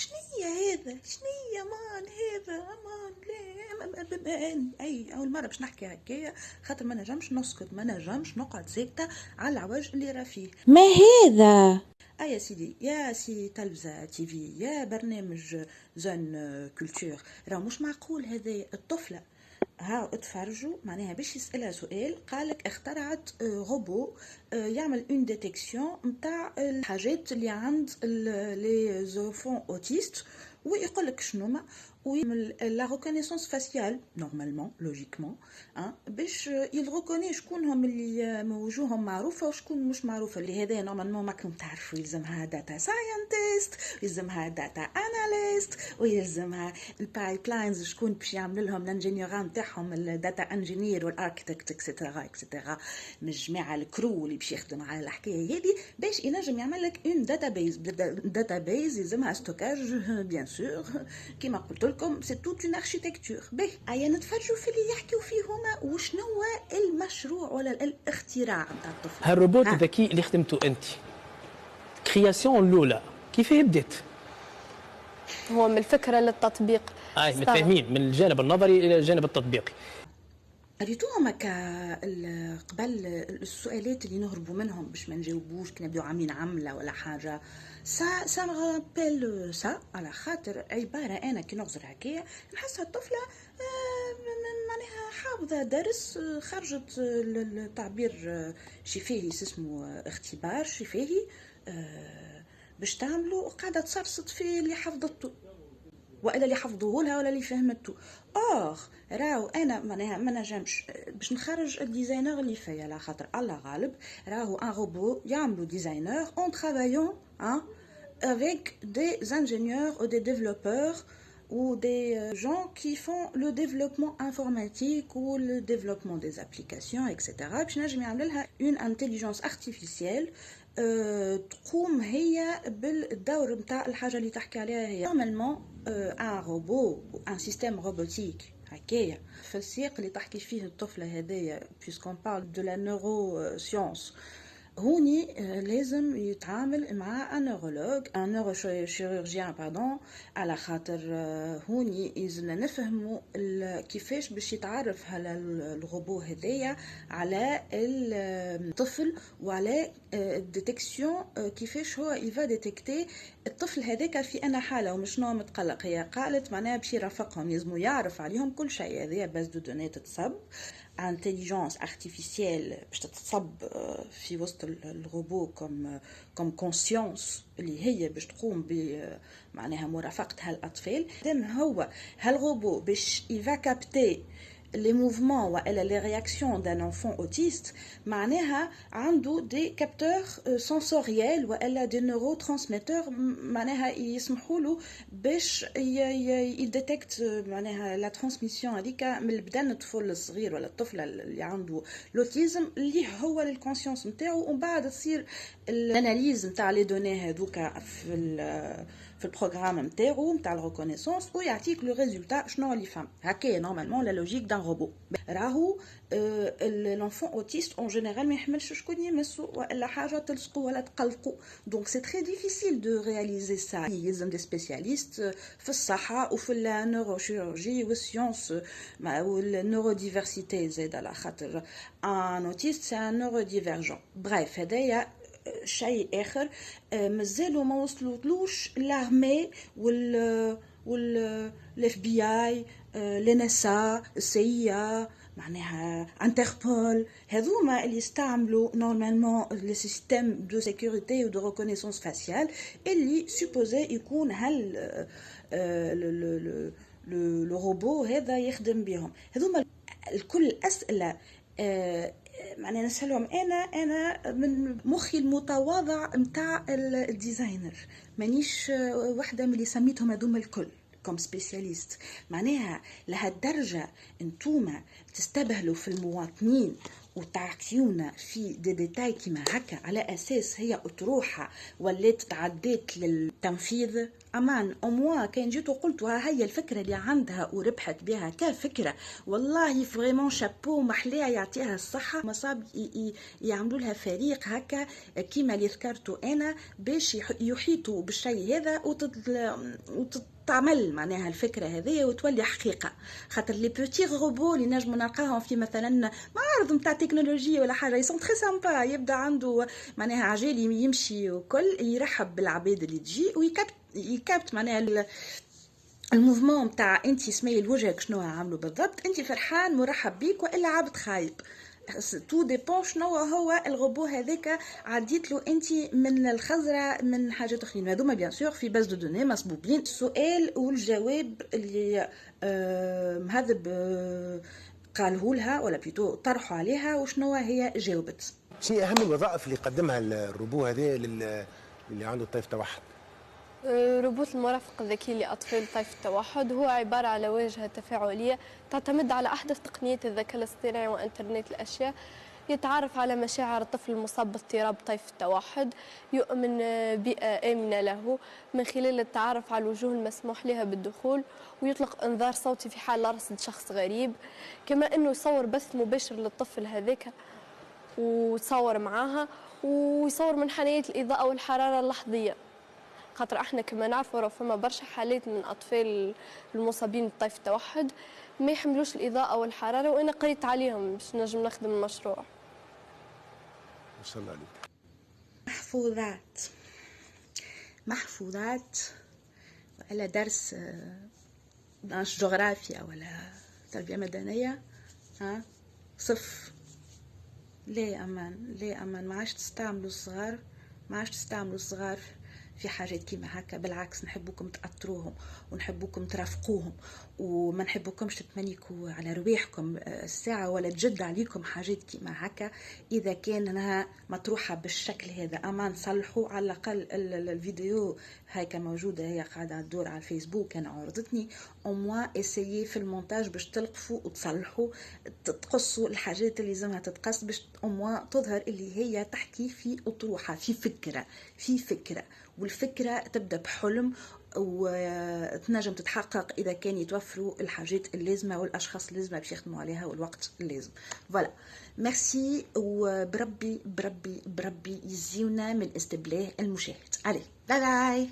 شنية هذا، شنية مان هذا مان، لا اي اول مره باش نحكي هكايا، خاطر ما نجمش نسكت، ما نجمش نقعد ساكته على العوج اللي راه فيه. ما هذا؟ يا سيدي، يا سي تلفزة تي في، يا برنامج زون كولتور، راه مش معقول هذا. الطفلة ها اتفرجوا معناها باش يسألها سؤال، قالك اخترعت روبو يعمل اون ديتيكسيون نتاع الحاجات اللي عند لي زوفون اوتيست، ويقولك شنو ما، ويعمل لا ريكونيسونس فاسيال نورمالمون لوجيكمون، باش يلغوكوني شكونهم اللي وجوههم معروفه وشكون مش معروفه. اللي هذا نورمالمون ماكم تعرفوا يلزمها داتا ساينتست، ويلزمها داتا اناليست، ويلزمها البايب لاينز شكون باش يعمل لهم الانجينيور نتاعهم، الداتا انجينير والاركتكت اكسيتيرا اكسيتيرا، من الجماعه الكرو اللي باش يخدم على الحكايه هذه، باش ينجم يعمل لك اون داتابيز يلزمها ستوكاج بيان سور. كيما قلت لكم سي توت اون اركيتكتور. باهي ايا نتفرجوا في اللي يحكيوا فيه هما وشنو هو المشروع ولا الاختراع نتاع الطفل. هالروبوت الذكي اللي خدمته انت، كرياسيون الاولى كيف بدات؟ هو من الفكرة للتطبيق. متفاهمين من الجانب النظري الى الجانب التطبيقي. ريتوهم قبل السؤالات اللي نهربوا منهم باش ما نجاوبوش كي نبداو عاملين عمله ولا حاجه، سا رابيل سا، على خاطر عباره انا كي نغزر هكايا نحسها الطفله معناها حافظه درس، خرجت التعبير شفاهي اسمه اختبار شفاهي باش تعملوا، وقاعده تصرصت في اللي حفظته والا اللي حفظوه لها ولا اللي فهمته. راهو انا معناها ما نجمش باش نخرج الديزاينر اللي فيا، على خاطر الله غالب راهو ان روبو يعملوا ديزاينر اون ترافايون avec des ingénieurs ou des développeurs ou des gens qui font le développement informatique ou le développement des applications etc. باش نجم يعمل لها une intelligence artificielle تقوم هي بالدور نتاع الحاجه اللي تحكي عليها هي. نورمالمون ان روبو ان سيستيم روبوتيك هكايا في السياق اللي تحكي فيه الطفله هذايا، puisqu'on parle de la neuroscience، هوني لازم يتعامل مع نورولوج، نوروشيروجيان باردون، على خاطر هوني يلزمنا نفهموا كيفاش باش يتعرف على الروبو هذايا على الطفل، وعلى الديتكسيون كيفاش هو يفا ديتكتي الطفل هذاك في انا حاله ومش نوع متقلق. هي قالت معناها باش يرافقهم، لازم يعرف عليهم كل شيء. هذه باز دو دوني تتصب intelligence artificielle باش تتصب في وسط الروبو كم كونسيونس اللي هي باش تقوم ب معناها مرافقة هالأطفال. دم هو هالروبو باش يفا كابتي les mouvements والا les réactions d'un enfant autiste، معناها عنده دي كابتور سنسوريال والا دي نيروترانسميتور، معناها يسمحوا له باش يديتكت معناها لا ترانسميسيون هذيك من البدن الطفل الصغير ولا الطفله اللي عنده لوتيزم اللي هو للكونسيونس نتاعو، ومن بعد تصير الاناليز نتاع لي دوني هذوك في البروغرام نتاعو نتاع الريكونيسونس، ويعطيك لو ريزولتا شنو اللي فهم. هكايا نورمالمون لا لوجيك دان روبو. راهو l'enfant autiste en général ما يحملش شكون يمسو ولا حاجه تلصقو ولا تقلقو، دونك سي تري ديفيسيل دو رياليزي سا. يلزم دي سبيسياليست في الصحه وفي النوروشيروجي والسيونس والنورو ديفرسيتي زاد، على خاطر ان اوتيست سي ان نورو ديفيرجون. بريف هدايا شيء اخر مازالوا ما وصلوش لارمي والاف بي اي، لنسا، السيا، معناها انتربول، هذوما اللي يستعملوا نورمالمون لي سيستيم دو سيكوريتي و دو ريكونيسونس فاسيال اللي سوبوزي يكون لو روبو هذا يخدم بهم. هذوما الكل اسئله معناها نسألهم أنا من مخي المتواضع متاع الديزاينر، مانيش واحدة من اللي سميتهم هذوما الكل كم سبيسياليست. معناها لهالدرجة انتوما تستبهلوا في المواطنين وتعطيونا في دي ديتاي كيما هكا على اساس هي اطروحه ولات تعديت للتنفيذ، امان اموا كان جيت وقلت ها هي الفكره اللي عندها وربحت بها كفكره، والله فريمون شابو محليها يعطيها الصحه، مصاب يعملوا لها فريق هكا كيما اللي ذكرته انا باش يحيطوا بالشيء هذا تعمل معناها الفكره هذه وتولي حقيقه. خاطر لي بوتي روبو اللي نجموا نلقاهم في مثلا معرض نتاع تكنولوجيا ولا حاجه يسون تري سامبا، يبدا عنده معناها عجال يمشي وكل يرحب بالعباد اللي تجي ويكابت معناها الموفمون نتاع انت سمي وجهك شنو عاملوا بالضبط، انت فرحان مرحب بيك والا عبد خايب، تو ديبون شنو هو الروبو هذاك عديت له انت من الخزره من حاجات اخرين. هذوما بيان سور في باز دو دوني مصبوبين، السؤال والجواب اللي مهذب قاله لها ولا بيتو طرحوا عليها وشنو هي جاوبت. شيء اهم الوظائف اللي يقدمها الروبو هذا اللي عنده طيف توحد؟ روبوت المرافق الذكي لأطفال طيف التوحد هو عبارة على واجهة تفاعلية تعتمد على أحدث تقنيات الذكاء الاصطناعي وإنترنت الأشياء، يتعرف على مشاعر الطفل المصاب باضطراب طيف التوحد، يؤمن بيئة آمنة له من خلال التعرف على الوجوه المسموح لها بالدخول، ويطلق إنذار صوتي في حال رصد شخص غريب، كما أنه يصور بث مباشر للطفل هذاك وتصور معاها، ويصور منحنيات الإضاءة والحرارة اللحظية. خاطر احنا كما نعرفوا راه فما برشا حالات من اطفال المصابين بطيف التوحد ما يحملوش الاضاءه والحراره، وانا قريت عليهم باش نجم نخدم المشروع. ما شاء الله عليك. محفوظات ولا درس جغرافيا ولا تربيه مدنيه صف. ليه امان ما عادش تستعملوا الصغار في حاجات كيما هكا، بالعكس نحبوكم تأطروهم ونحبوكم ترافقوهم وما نحبوكمش تتمنيكوا على رواحكم الساعة ولا تجد عليكم حاجات كيما هكا إذا كانها مطروحة بالشكل هذا. أما نصلحوا على الأقل الفيديو هيك موجودة، هي قاعدة تدور على الفيسبوك أنا عرضتني أموا اسيي في المونتاج باش تلقفوا وتصلحوا تقصوا الحاجات اللي لازمها تتقص باش أموا تظهر اللي هي تحكي في أطروحة في فكرة والفكرة تبدأ بحلم وتنجم تتحقق إذا كان يتوفروا الحاجات اللازمة والأشخاص اللازمة باش يخدموا عليها والوقت اللازم. فوالا ميرسي، وبربي يزيونا من استبلاه المشاهد. علي باي باي.